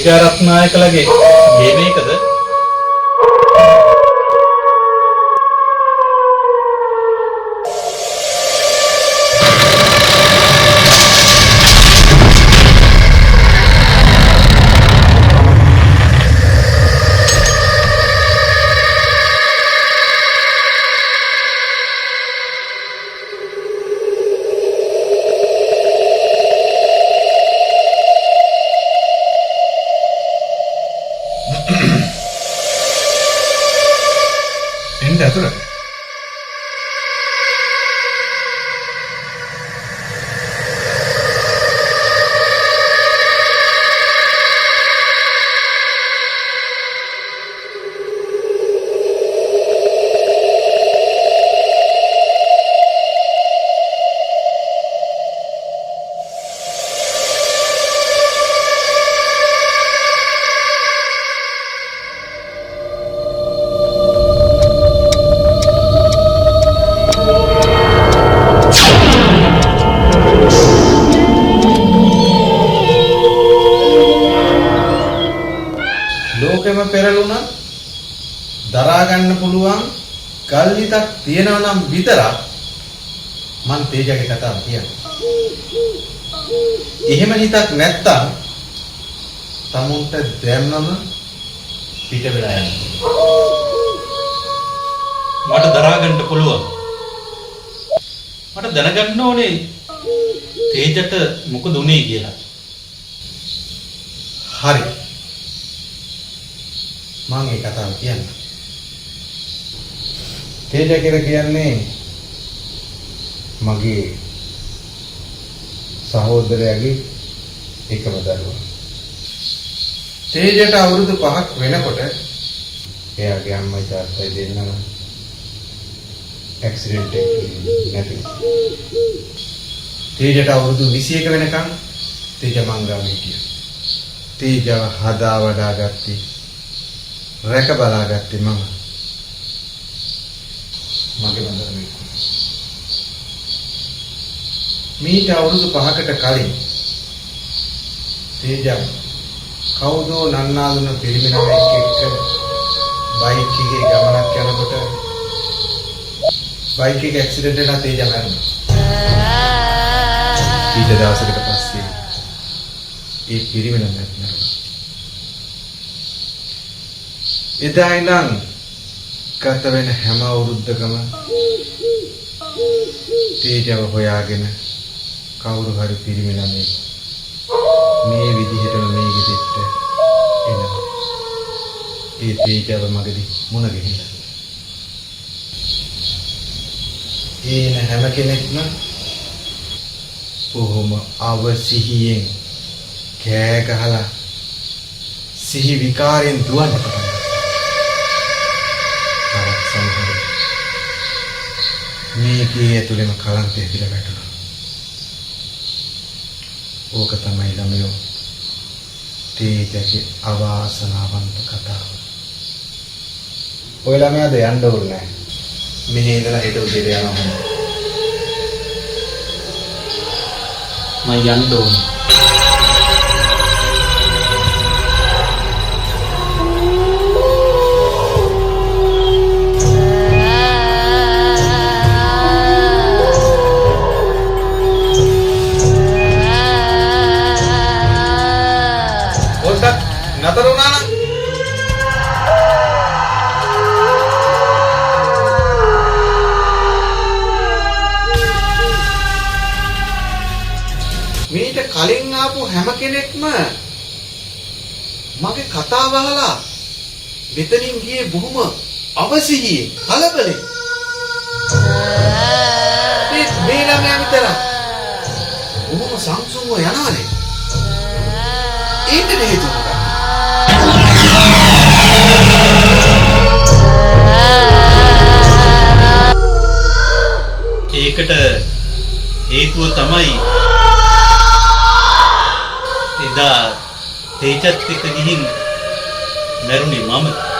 රත්නායකලගේ ගේ මේකද? එන්න ඇතුළට. ලෝකෙම පෙරළුණා දරා ගන්න පුළුවන් ගල් හිතක් තියෙනවා නම් විතරක් මං තේජගේ කතාව කියන්නේ. එහෙම හිතක් නැත්තම් තමුන්ට දැම්මම පිට වෙලා යනවා. මට දරා ගන්න පුළුවන්. මට දැනගන්න ඕනේ තේජට මොකද උනේ කියලා. හරි. මම ඒ කතාව කියන්න. තේජ කියලා කියන්නේ මගේ සහෝදරයාගේ එකම දරුවා. තේජට අවුරුදු 5ක් වෙනකොට එයාගේ අම්මයි තාත්තයි දෙන්නම ඇක්සිඩන්ට් එකකින් නැති වුණා. තේජට අවුරුදු 21 වෙනකන් තේජ මංගාව හිටියා. තේජව හදා වඩා ගත්තේ රැක බලාගත්තේ මම. මගේ බඳුනේ. මීට අවුරුදු 5කට කලින් තේජව කවුදෝ නන්නාඳුන පිරිමිණෙක් එක්ක බයික් එකේ ගමනක් යනකොට බයික් එක ඇක්සිඩන්ට් වෙලා තේජ මැරුණා. ඊට දවසකට පස්සේ ඒ පිරිමිණ මැරුණා. එදා ඉඳන් ගත වෙන හැම අවුරුද්දකම තේජව හොයාගෙන කවුරු හරි පිරිමි ළමෙක් මේ විදිහටම මේ ගෙදරට එනවා. ඒ තේජව මගදී මුණ ගැහිලා. ඒන හැම කෙනෙක්ම බොහොම අවසිහියෙන් කෑ ගහලා සිහි විකාරයෙන් දුවන්න පටන් මේකේ ඇතුළේම කලන්තය පිළ වැටුණා. ඕක තමයි ළමයෝ තේජගේ අවාසනාවන්ත කතාව. ඔය ළමයාද යන්න ඕනේ නැහැ. මෙහි ඉඳලා හෙට උදේට යනවා. මම යන්න ඕනේ. නතර වුණා නම් මීට කලින් ආපු හැම කෙනෙක්ම මගේ කතාව අහලා මෙතනින් ගියේ බොහොම අවසිහියෙන් කලබලෙන්. මේ ළමයා විතර බොහොම සංසුන්ව යනවනේ. ඒකට හේතුව ඒකට හේතුව තමයි එදා තේජත් එක්ක ගිහින් මැරුණේ මම.